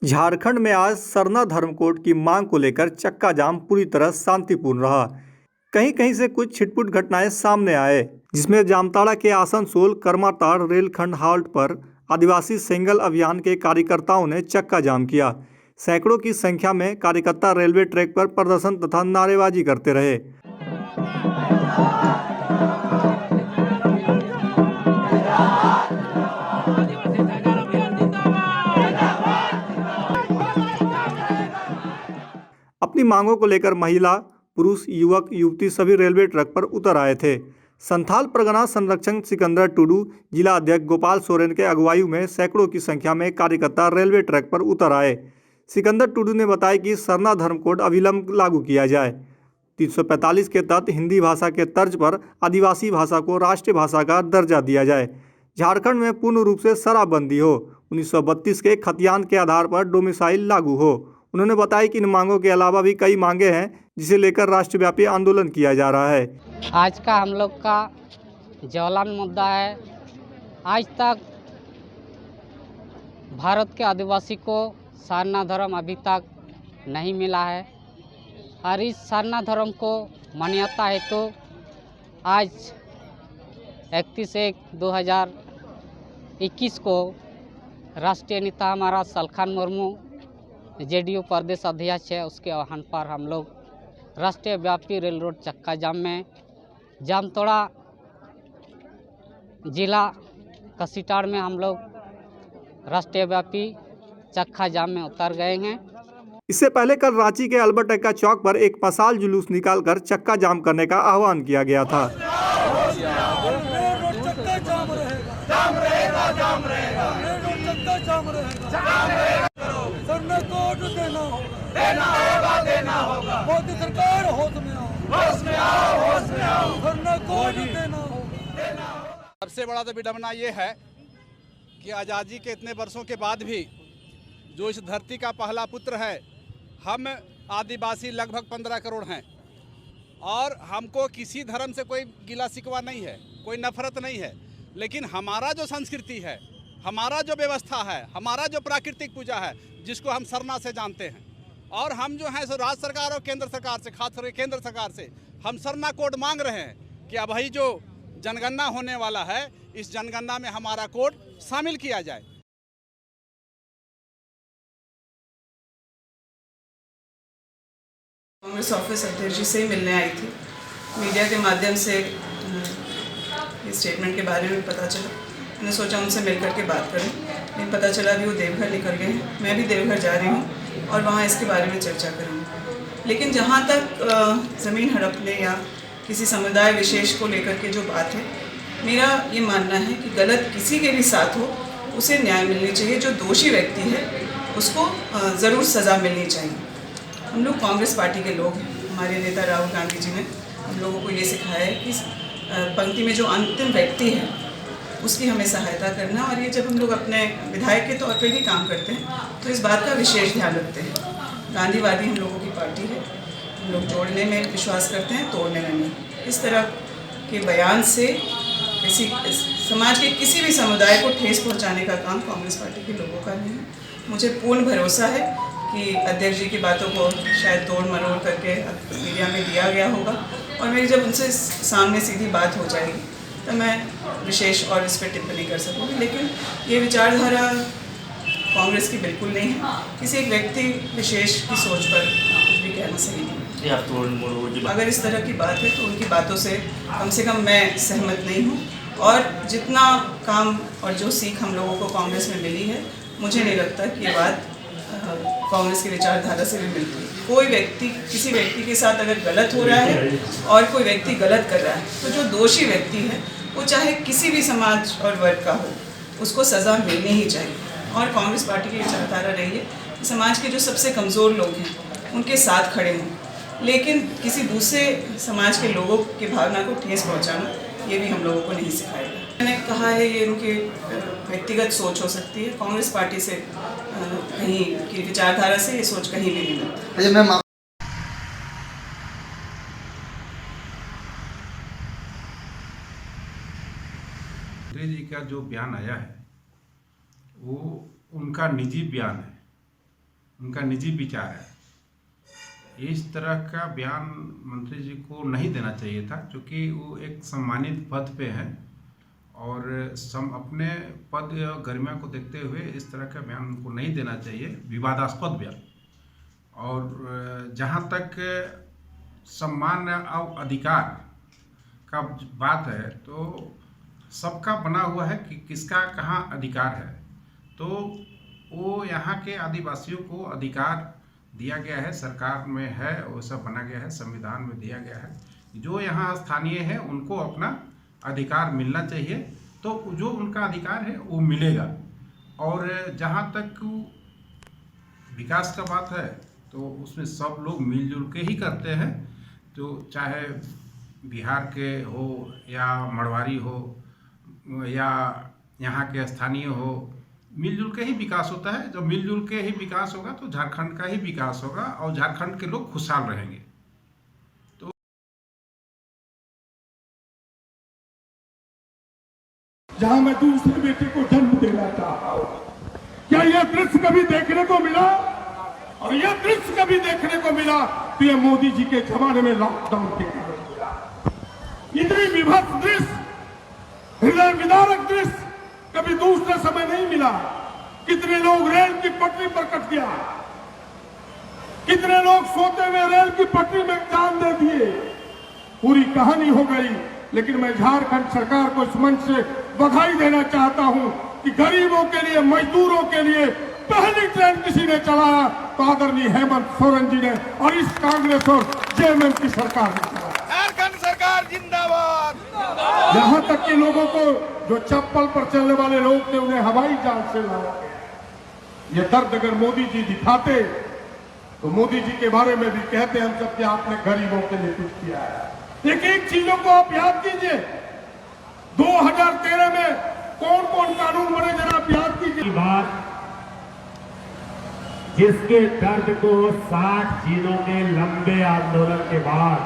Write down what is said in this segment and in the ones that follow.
झारखंड में आज सरना धर्मकोड की मांग को लेकर चक्का जाम पूरी तरह शांतिपूर्ण रहा। कहीं कहीं से कुछ छिटपुट घटनाएं सामने आए, जिसमें जामताड़ा के आसनसोल करमाताड़ रेलखंड हाल्ट पर आदिवासी सेंगल अभियान के कार्यकर्ताओं ने चक्का जाम किया। सैकड़ों की संख्या में कार्यकर्ता रेलवे ट्रैक पर प्रदर्शन तथा नारेबाजी करते रहे। अपनी मांगों को लेकर महिला, पुरुष, युवक, युवती सभी रेलवे ट्रैक पर उतर आए थे। संथाल परगना संरक्षण सिकंदर टुडू, जिला अध्यक्ष गोपाल सोरेन के अगुवाई में सैकड़ों की संख्या में कार्यकर्ता रेलवे ट्रैक पर उतर आए। सिकंदर टुडू ने बताया कि सरना धर्म कोड अविलंब लागू किया जाए। 345 के तहत हिंदी भाषा के तर्ज पर आदिवासी भाषा को राष्ट्रीय भाषा का दर्जा दिया जाए। झारखंड में पूर्ण रूप से शराबबंदी हो। 1932 के खतियान के आधार पर डोमिसाइल लागू हो। उन्होंने बताया कि इन मांगों के अलावा भी कई मांगे हैं, जिसे लेकर राष्ट्रव्यापी आंदोलन किया जा रहा है। आज का हम लोग का ज्वलन मुद्दा है। आज तक भारत के आदिवासी को सरना धर्म अभी तक नहीं मिला है और इस सरना धर्म को मान्यता है तो आज 31/1/2021 को राष्ट्रीय नेता हमारा सलखान मुर्मू जेडीयू प्रदेश अध्यक्ष है, उसके आह्वान पर हम लोग राष्ट्रीय व्यापी रेल रोड चक्का जाम में जामताड़ा जिला कसीटाड़ में हम लोग राष्ट्रीय व्यापी चक्का जाम में उतर गए हैं। इससे पहले कल रांची के अल्बर्ट एक्का चौक पर एक मशाल जुलूस निकालकर चक्का जाम करने का आह्वान किया गया था। मोदी सरकार होश में आओ, सबसे बड़ा तो विडंबना ये है कि आज़ादी के इतने वर्षों के बाद भी जो इस धरती का पहला पुत्र है, हम आदिवासी लगभग 15 करोड़ हैं और हमको किसी धर्म से कोई गिला शिकवा नहीं है, कोई नफरत नहीं है, लेकिन हमारा जो संस्कृति है, हमारा जो व्यवस्था है, हमारा जो प्राकृतिक पूजा है, जिसको हम सरना से जानते हैं, और हम जो हैं सो राज्य सरकार और केंद्र सरकार से, खासकर केंद्र सरकार से हम सरना कोड मांग रहे हैं कि अब ही जो जनगणना होने वाला है, इस जनगणना में हमारा कोड शामिल किया जाए। कांग्रेस ऑफिस अध्यक्ष जी से मिलने आई थी। मीडिया के माध्यम से इस स्टेटमेंट के बारे में पता चला। मैंने सोचा उनसे मिलकर के बात करूं, लेकिन पता चला भी वो देवघर निकल गए हैं। मैं भी देवघर जा रही हूं और वहां इसके बारे में चर्चा करूंगी। लेकिन जहां तक ज़मीन हड़पने या किसी समुदाय विशेष को लेकर के जो बात है, मेरा ये मानना है कि गलत किसी के भी साथ हो, उसे न्याय मिलनी चाहिए। जो दोषी व्यक्ति है उसको ज़रूर सज़ा मिलनी चाहिए। हम लोग कांग्रेस पार्टी के लोग हैं। हमारे नेता राहुल गांधी जी ने हम लोगों को ये सिखाया है कि पंक्ति में जो अंतिम व्यक्ति है उसकी हमें सहायता करना, और ये जब हम लोग अपने विधायक के तौर पे भी काम करते हैं तो इस बात का विशेष ध्यान रखते हैं। गांधीवादी हम लोगों की पार्टी है। हम लोग जोड़ने में विश्वास करते हैं, तोड़ने में नहीं। इस तरह के बयान से किसी समाज के किसी भी समुदाय को ठेस पहुंचाने का काम कांग्रेस पार्टी के लोगों का नहीं है। मुझे पूर्ण भरोसा है कि अध्यक्ष जी की बातों को शायद तोड़ मरोड़ करके मीडिया में दिया गया होगा, और मेरी जब उनसे सामने सीधी बात हो जाएगी तो मैं विशेष और इस पर टिप्पणी कर सकूँगी। लेकिन ये विचारधारा कांग्रेस की बिल्कुल नहीं है। किसी एक व्यक्ति विशेष की सोच पर कुछ भी कहना सही नहीं। अगर इस तरह की बात है तो उनकी बातों से कम मैं सहमत नहीं हूँ, और जितना काम और जो सीख हम लोगों को कांग्रेस में मिली है, मुझे नहीं लगता कि ये बात कांग्रेस की विचारधारा से भी मिलती है। कोई व्यक्ति किसी व्यक्ति के साथ अगर गलत हो रहा है और कोई व्यक्ति गलत कर रहा है, तो जो दोषी व्यक्ति है वो चाहे किसी भी समाज और वर्ग का हो, उसको सज़ा मिलनी ही चाहिए। और कांग्रेस पार्टी की विचारधारा रही है कि समाज के जो सबसे कमज़ोर लोग हैं उनके साथ खड़े हों, लेकिन किसी दूसरे समाज के लोगों की भावना को ठेस पहुँचाना, ये भी हम लोगों को नहीं सिखाया गया। मैंने कहा है ये उनकी व्यक्तिगत सोच हो सकती है। कांग्रेस पार्टी से कहीं की विचारधारा से ये सोच कहीं भी नहीं मिलती। जी का जो बयान आया है वो उनका निजी बयान है, उनका निजी विचार है। इस तरह का बयान मंत्री जी को नहीं देना चाहिए था, क्योंकि वो एक सम्मानित पद पे हैं और अपने पद या गरिमा को देखते हुए इस तरह का बयान उनको नहीं देना चाहिए, विवादास्पद बयान। और जहाँ तक सम्मान और अधिकार का बात है, तो सबका बना हुआ है कि किसका कहाँ अधिकार है। तो वो यहाँ के आदिवासियों को अधिकार दिया गया है, सरकार में है, वो सब बना गया है, संविधान में दिया गया है। जो यहाँ स्थानीय है उनको अपना अधिकार मिलना चाहिए, तो जो उनका अधिकार है वो मिलेगा। और जहाँ तक विकास का बात है, तो उसमें सब लोग मिलजुल के ही करते हैं। तो चाहे बिहार के हो या मड़वारी हो या यहाँ के स्थानीय हो, मिलजुल के ही विकास होता है। जब मिलजुल के ही विकास होगा तो झारखंड का ही विकास होगा और झारखंड के लोग खुशहाल रहेंगे। जहां मैं दूसरे बेटे को जन्म देना चाहता हूं, क्या यह दृश्य कभी देखने को मिला? और यह दृश्य कभी देखने को मिला तो यह मोदी जी के जमाने में लॉकडाउन के कारण मिला। इतनी विभत्स दृश्य, हृदय विदारक दृश्य कभी दूसरे समय नहीं मिला। कितने लोग रेल की पटरी पर कट गया, कितने लोग सोते हुए रेल की पटरी में जान दे दिए। पूरी कहानी हो गई। लेकिन मैं झारखंड सरकार को इस मंच से बधाई देना चाहता हूं कि गरीबों के लिए, मजदूरों के लिए पहली ट्रेन किसी ने चलाया तो आदरणीय हेमंत सोरेन जी ने, और इस कांग्रेस और जेएमएम की सरकार ने चलाया। झारखंड सरकार जिंदाबाद। यहां तक कि लोगों को जो चप्पल पर चलने वाले लोग थे उन्हें हवाई जहाज से लाया गया। ये दर्द अगर मोदी जी दिखाते तो मोदी जी के बारे में भी कहते हम सब कि आपने गरीबों के लिए कुछ किया है। एक एक चीजों को आप याद कीजिए। 2013 में कौन कौन कानून बने, जरा आप याद कीजिए। बात जिसके दर्द को 60 दिनों के लंबे आंदोलन के बाद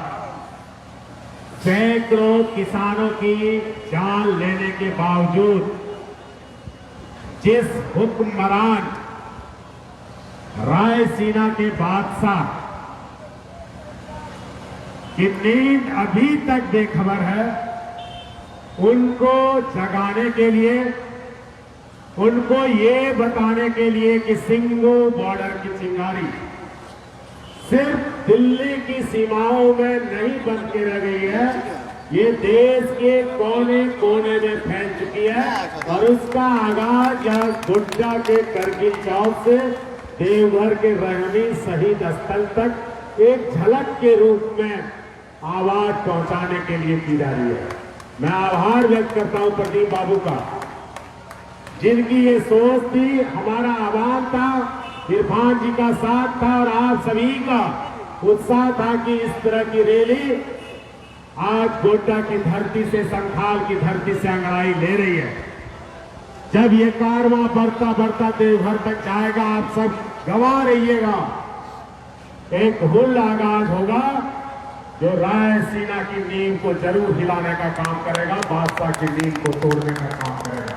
सैकड़ों किसानों की जान लेने के बावजूद जिस हुक्मरान रायसीना के बादशाह की नींद अभी तक बेखबर है, उनको जगाने के लिए, उनको ये बताने के लिए कि सिंगो बॉर्डर की चिंगारी सिर्फ दिल्ली की सीमाओं में नहीं बन के रह गई है, ये देश के कोने कोने में फैल चुकी है। और उसका आगाज यहाँ गोड्डा के करगिल चौक से देवघर के रहनी शहीद स्थल तक एक झलक के रूप में आवाज पहुंचाने के लिए की जा रही है। मैं आभार व्यक्त करता हूं प्रदीप बाबू का, जिनकी ये सोच थी, हमारा आह्वान था, इरफान जी का साथ था और आप सभी का उत्साह था कि इस तरह की रैली आज गोड्डा की धरती से, संथाल की धरती से अंगड़ाई ले रही है। जब ये कारवां बढ़ता बढ़ता देवघर तक जाएगा, आप सब गवाह रहिएगा, एक हुल आगाज होगा जो रायसीना की नींव को जरूर हिलाने का काम करेगा, बादशाह की नींव को तोड़ने का काम करेगा।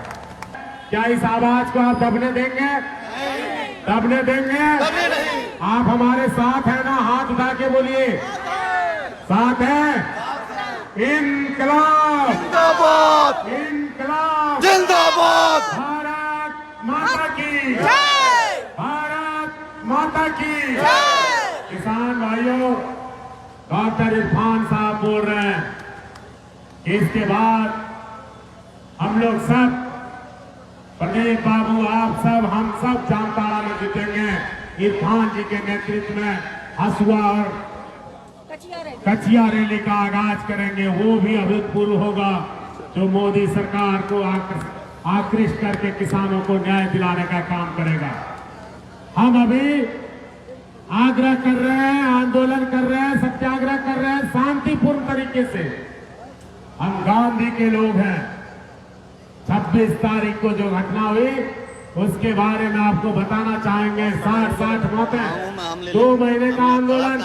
क्या इस आवाज को आप दबने देंगे? दबने देंगे? आप हमारे साथ हैं ना? हाथ उठा के बोलिए, साथ है। इनकलाब जिंदाबाद, इनकलाब जिंदाबाद। भारत माता की जय, भारत माता की जय। किसान भाइयों, डॉक्टर इरफान साहब बोल रहे हैं कि इसके बाद हम लोग सब, प्रदीप बाबू, आप सब, हम सब जामताड़ा में जीतेंगे। इरफान जी के नेतृत्व में हसुआ और कचिया रैली का आगाज करेंगे। वो भी अभूतपूर्व होगा, जो मोदी सरकार को आकृष्ट करके किसानों को न्याय दिलाने का काम करेगा। हम अभी आग्रह कर रहे हैं, आंदोलन कर रहे हैं, सत्याग्रह कर रहे हैं शांतिपूर्ण तरीके से। हम गांधी के लोग हैं। 26 तारीख को जो घटना हुई उसके बारे में आपको बताना चाहेंगे। 60 मौतें, 2 महीने का आंदोलन,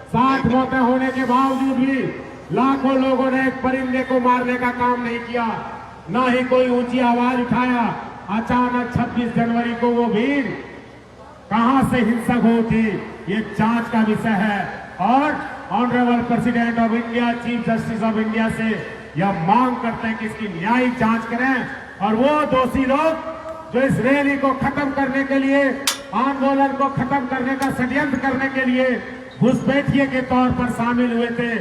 60 मौतें होने के बावजूद भी लाखों लोगों ने एक परिंदे को मारने का काम नहीं किया, ना ही कोई ऊंची आवाज उठाया। अचानक 26 जनवरी को वो भीड़ कहां से हिंसक हो थी, ये जांच का विषय है। और honourable president of India, chief justice of India से यह मांग करते हैं कि इसकी न्यायिक जांच करें और वो दोषी लोग जो इस रैली को खत्म करने के लिए, आंदोलन को खत्म करने का षड्यंत्र करने के लिए घुसपैठिए के तौर पर शामिल हुए थे,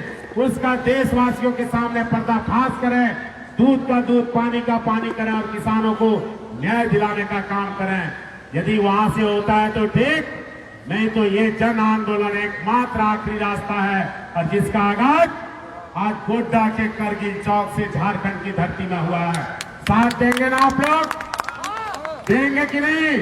उसका देशवासियों के सामने पर्दाफाश करें, दूध का दूध, पानी का पानी करें और किसानों को न्याय दिलाने का काम करें। यदि वहां से होता है तो ठीक, नहीं तो ये जन आंदोलन एकमात्र आखिरी रास्ता है और जिसका आगाज आज गोड्डा के करगिल चौक से झारखंड की धरती में हुआ है। साथ देंगे ना आप लोग? देंगे कि नहीं?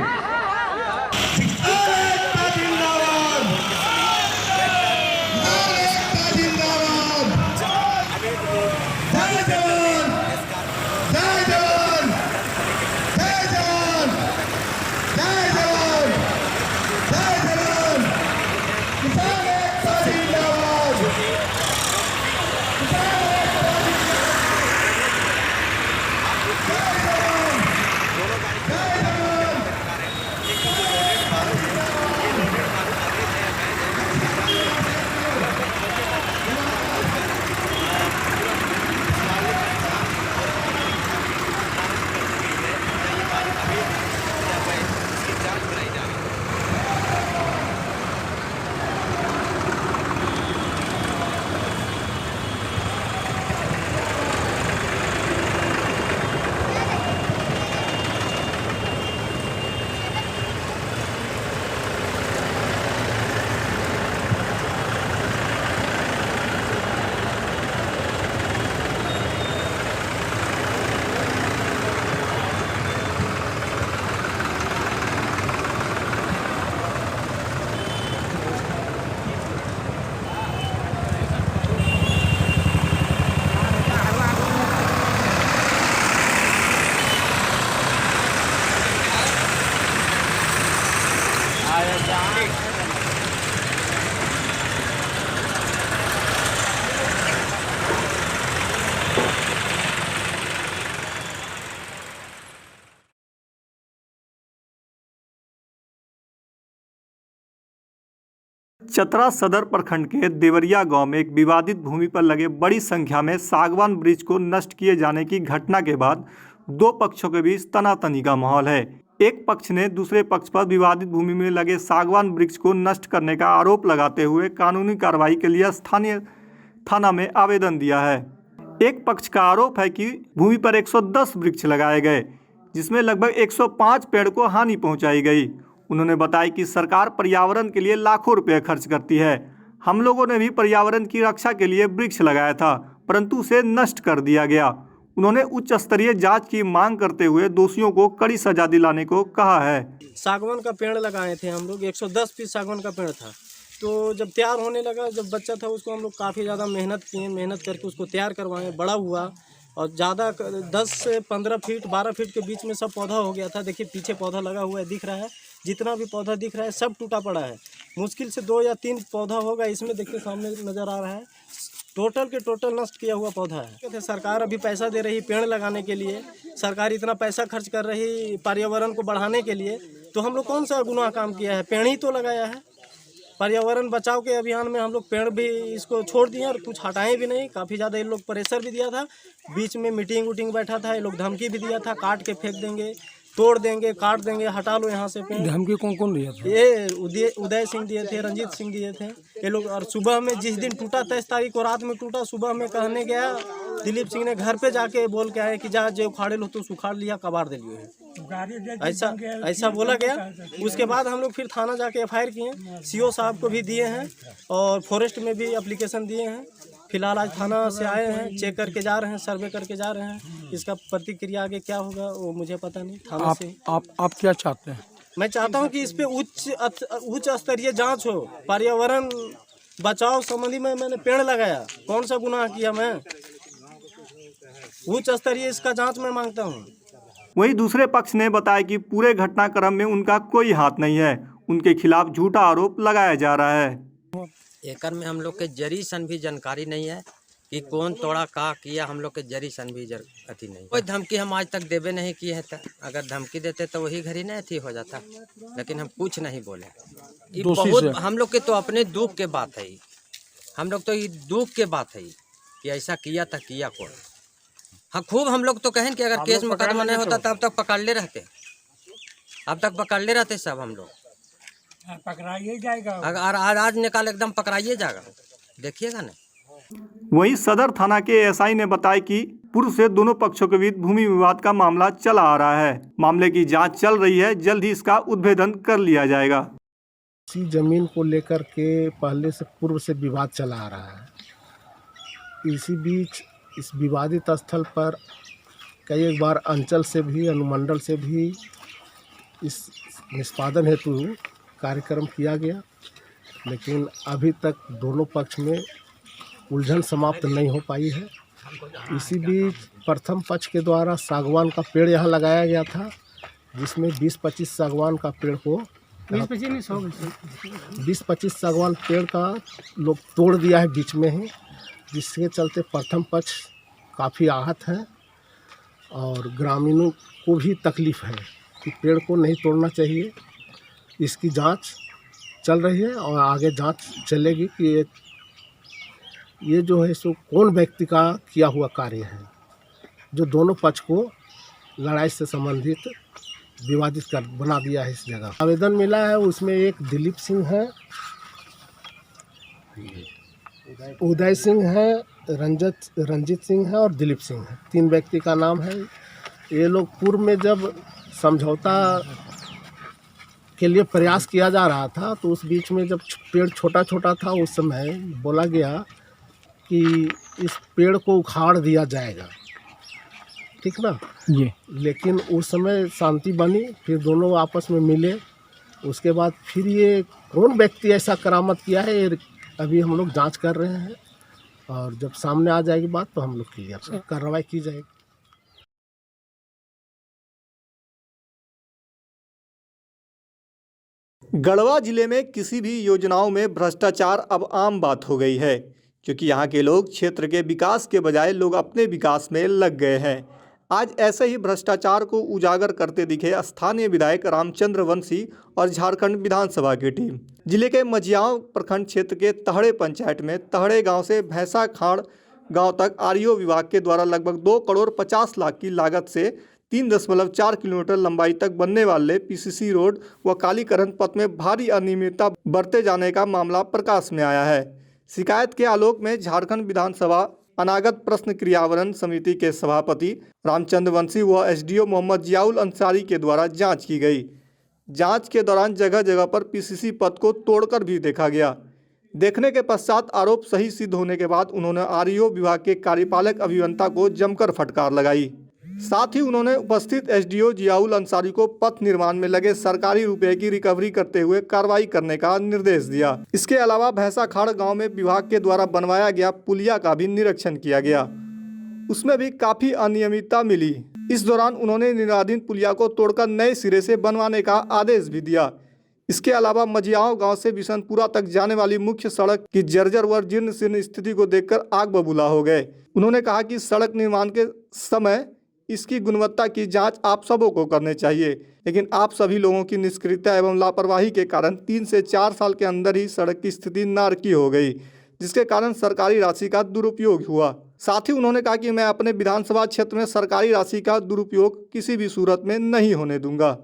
चतरा सदर प्रखंड के देवरिया गांव में एक विवादित भूमि पर लगे बड़ी संख्या में सागवान वृक्ष को नष्ट किए जाने की घटना के बाद दो पक्षों के बीच तनातनी का माहौल है। एक पक्ष ने दूसरे पक्ष पर विवादित भूमि में लगे सागवान वृक्ष को नष्ट करने का आरोप लगाते हुए कानूनी कार्रवाई के लिए स्थानीय थाना में आवेदन दिया है। एक पक्ष का आरोप है कि भूमि पर 110 वृक्ष लगाए गए, जिसमें लगभग 105 पेड़ को हानि पहुंचाई गई। उन्होंने बताया कि सरकार पर्यावरण के लिए लाखों रुपए खर्च करती है। हम लोगों ने भी पर्यावरण की रक्षा के लिए वृक्ष लगाया था, परंतु उसे नष्ट कर दिया गया। उन्होंने उच्च स्तरीय जांच की मांग करते हुए दोषियों को कड़ी सजा दिलाने को कहा है। सागवान का पेड़ लगाए थे हम लोग, 110 पीस सागवान का पेड़ था। तो जब तैयार होने लगा, जब बच्चा था उसको हम लोग काफ़ी ज़्यादा मेहनत किए, मेहनत करके उसको तैयार करवाएं, बड़ा हुआ और ज़्यादा 10 से 15 फीट 12 फीट के बीच में सब पौधा हो गया था। देखिए पीछे पौधा लगा हुआ है, दिख रहा है, जितना भी पौधा दिख रहा है सब टूटा पड़ा है। मुश्किल से 2 या 3 पौधा होगा, इसमें देखिए सामने नज़र आ रहा है, टोटल के टोटल नष्ट किया हुआ पौधा है। सरकार अभी पैसा दे रही पेड़ लगाने के लिए, सरकार इतना पैसा खर्च कर रही पर्यावरण को बढ़ाने के लिए, तो हम लोग कौन सा गुनाह काम किया है? पेड़ ही तो लगाया है। पर्यावरण बचाव के अभियान में हम लोग पेड़ भी इसको छोड़ दिए और कुछ हटाए भी नहीं। काफ़ी ज़्यादा ये लोग प्रेशर भी दिया था, बीच में मीटिंग वूटिंग बैठा था, ये लोग धमकी भी दिया था, काट के फेंक देंगे, तोड़ देंगे, काट देंगे, हटा लो यहाँ से पेड़। धमकी कौन कौन दिया था? ये उदय सिंह दिए थे, रंजीत सिंह दिए थे ये लोग। और सुबह में जिस दिन टूटा, 23 तारीख को रात में टूटा, सुबह में कहने गया दिलीप सिंह ने घर पे जाके बोल के आए कि जा जो उखाड़े लो तो उखाड़ लिया, कबाड़ दे लिए, ऐसा बोला गया। उसके बाद हम लोग फिर थाना जाके FIR किए, CO साहब को भी दिए हैं और फॉरेस्ट में भी एप्लीकेशन दिए हैं। फिलहाल आज थाना से आए हैं, चेक करके जा रहे हैं, सर्वे करके जा रहे हैं। इसका प्रतिक्रिया आगे क्या होगा वो मुझे पता नहीं। थाना से आप क्या चाहते हैं? मैं चाहता हूं कि इस पे उच्च स्तरीय जांच हो। पर्यावरण बचाव संबंधी में मैंने पेड़ लगाया, कौन सा गुनाह किया मैं? उच्च स्तरीय इसका जांच मैं मांगता हूं। वहीं दूसरे पक्ष ने बताया कि पूरे घटनाक्रम में उनका कोई हाथ नहीं है, उनके खिलाफ झूठा आरोप लगाया जा रहा है। एकर में हम लोग के जरी सन भी जानकारी नहीं है। कि कौन तोड़ा का किया, हम लोग के जरी सन भी अथी नहीं। कोई धमकी हम आज तक देवे नहीं किए हैं। अगर धमकी देते तो वही घड़ी नहीं अथी हो जाता, लेकिन हम कुछ नहीं बोले। ये बहुत हम लोग के तो अपने दुख के बात है। हम लोग तो ये दुख के बात है कि ऐसा किया था, किया कौन। हाँ, खूब हम लोग तो कहें कि अगर केस मुकदमा नहीं होता तब तक पकड़ ले रहते, अब तक पकड़ ले रहते सब हम लोग। पकड़ाइए जाएगा। अगर आज निकाल एकदम पकड़ाइए जाएगा, देखिएगा ना। वहीं सदर थाना के एसआई ने बताया कि पूर्व से दोनों पक्षों के बीच भूमि विवाद का मामला चला आ रहा है। मामले की जांच चल रही है, जल्द ही इसका उद्भेदन कर लिया जाएगा। इसी जमीन को लेकर के पहले से पूर्व से विवाद चला आ रहा है। इसी बीच इस विवादित स्थल पर कई बार अंचल से भी, अनुमंडल से भी इस निष्पादन हेतु कार्यक्रम किया गया, लेकिन अभी तक दोनों पक्ष में उलझन समाप्त नहीं हो पाई है। इसी बीच प्रथम पक्ष के द्वारा सागवान का पेड़ यहाँ लगाया गया था, जिसमें 20-25 सागवान का पेड़ को 20-25 सागवान पेड़ का लोग तोड़ दिया है बीच में ही, जिसके चलते प्रथम पक्ष काफ़ी आहत है और ग्रामीणों को भी तकलीफ़ है कि पेड़ को नहीं तोड़ना चाहिए। इसकी जांच चल रही है और आगे जांच चलेगी कि ये जो है सो कौन व्यक्ति का किया हुआ कार्य है जो दोनों पक्ष को लड़ाई से संबंधित विवादित कर बना दिया है। इस जगह आवेदन मिला है, उसमें एक दिलीप सिंह है, उदय सिंह है, रंजित सिंह है और दिलीप सिंह है। 3 व्यक्ति का नाम है। ये लोग पूर्व में जब समझौता के लिए प्रयास किया जा रहा था तो उस बीच में जब पेड़ छोटा छोटा था उस समय बोला गया कि इस पेड़ को उखाड़ दिया जाएगा, ठीक ना ये। लेकिन उस समय शांति बनी, फिर दोनों आपस में मिले। उसके बाद फिर ये कौन व्यक्ति ऐसा करामत किया है ये अभी हम लोग जांच कर रहे हैं और जब सामने आ जाएगी बात तो हम लोग क्लियर कार्रवाई की जाएगी। गढ़वा जिले में किसी भी योजनाओं में भ्रष्टाचार अब आम बात हो गई है, क्योंकि यहाँ के लोग क्षेत्र के विकास के बजाय लोग अपने विकास में लग गए हैं। आज ऐसे ही भ्रष्टाचार को उजागर करते दिखे स्थानीय विधायक रामचंद्र वंशी और झारखंड विधानसभा की टीम। जिले के मझियाओं प्रखंड क्षेत्र के तहड़े पंचायत में तहड़े गांव से भैंसा खाड़ गांव तक आरईओ विभाग के द्वारा लगभग 2 करोड़ 50 लाख की लागत से 3.4 किलोमीटर लंबाई तक बनने वाले पीसीसी रोड व कालीकरण पथ में भारी अनियमितता बरते जाने का मामला प्रकाश में आया है। शिकायत के आलोक में झारखंड विधानसभा अनागत प्रश्न क्रियान्वयन समिति के सभापति रामचंद्र वंशी व एसडीओ मोहम्मद जियाउल अंसारी के द्वारा जांच की गई। जांच के दौरान जगह जगह पर पीसीसी पथ को तोड़कर भी देखा गया। देखने के पश्चात आरोप सही सिद्ध होने के बाद उन्होंने आरईओ विभाग के कार्यपालक अभियंता को जमकर फटकार लगाई। साथ ही उन्होंने उपस्थित एसडीओ जियाउल अंसारी को पथ निर्माण में लगे सरकारी रुपए की रिकवरी करते हुए कार्रवाई करने का निर्देश दिया। इसके अलावा भैंसा खाड़ गांव में विभाग के द्वारा बनवाया गया पुलिया का भी निरीक्षण किया गया, उसमें भी काफी अनियमितता मिली। इस दौरान उन्होंने निर्माणाधीन पुलिया को तोड़कर नए सिरे से बनवाने का आदेश भी दिया। इसके अलावा मझियाओं गांव से बिशनपुरा तक जाने वाली मुख्य सड़क की जर्जर व जीर्ण शीर्ण स्थिति को देखकर आग बबूला हो गए। उन्होंने कहा कि सड़क निर्माण के समय इसकी गुणवत्ता की जांच आप सबों को करनी चाहिए, लेकिन आप सभी लोगों की निष्क्रियता एवं लापरवाही के कारण 3 से 4 साल के अंदर ही सड़क की स्थिति नारकी हो गई, जिसके कारण सरकारी राशि का दुरुपयोग हुआ। साथ ही उन्होंने कहा कि मैं अपने विधानसभा क्षेत्र में सरकारी राशि का दुरुपयोग किसी भी सूरत में नहीं होने दूंगा।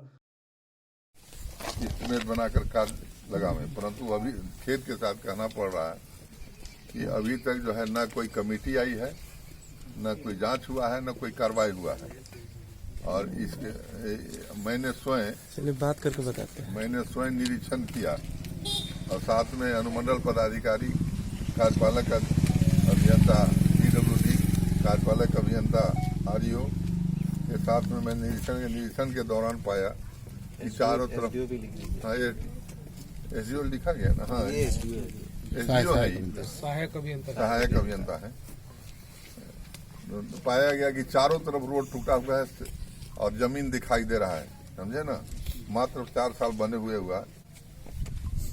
एस्टिमेट बनाकर कार्य लगावे, परंतु अभी खेत के साथ कहना पड़ रहा है कि अभी तक जो है न कोई कमेटी आई है, न कोई जांच हुआ है, न कोई कार्रवाई हुआ है। और इसके मैंने स्वयं बात करके बताते हैं, मैंने स्वयं निरीक्षण किया और साथ में अनुमंडल पदाधिकारी, कार्यपालक अभियंता पीडब्ल्यूडी, कार्यपालक अभियंता आरईओ के साथ में मैं निरीक्षण के दौरान पाया कि चारों तरफ एसडीओ लिखा गया ना, हाँ एसडीओ है, सहायक अभियंता है। पाया गया कि चारों तरफ रोड टूटा हुआ है और जमीन दिखाई दे रहा है, समझे ना, मात्र 4 साल बने हुए हुआ।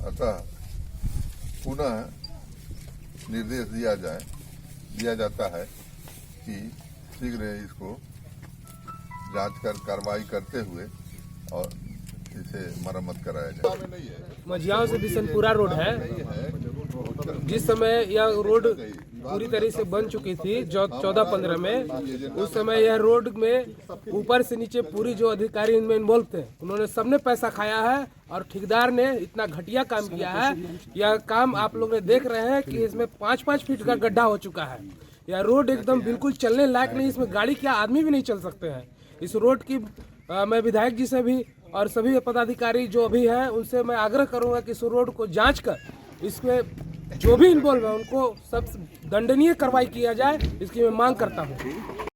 अतः पुनः निर्देश दिया जाए दिया जाता है कि शीघ्र इसको जांच कर कार्रवाई करते हुए और इसे मरम्मत कराया जाए। मझियाओं से बिशनपुरा रोड है। जिस समय यह रोड पूरी तरह से बन चुकी थी 14-15 में, उस समय यह रोड में ऊपर से नीचे पूरी जो अधिकारी इनमें इन्वॉल्व थे, उन्होंने सबने पैसा खाया है और ठेकेदार ने इतना घटिया काम किया है। यह काम आप लोग ने देख रहे हैं कि इसमें 5-5 फीट का गड्ढा हो चुका है। यह रोड एकदम बिल्कुल चलने लायक नहीं, इसमें गाड़ी क्या आदमी भी नहीं चल सकते हैं। इस रोड की मैं विधायक जी से भी और सभी पदाधिकारी जो अभी हैं उनसे मैं आग्रह करूंगा कि इस रोड को जांच कर इसमें जो भी इन्वॉल्व है उनको सब दंडनीय कार्रवाई किया जाए, इसकी मैं मांग करता हूं।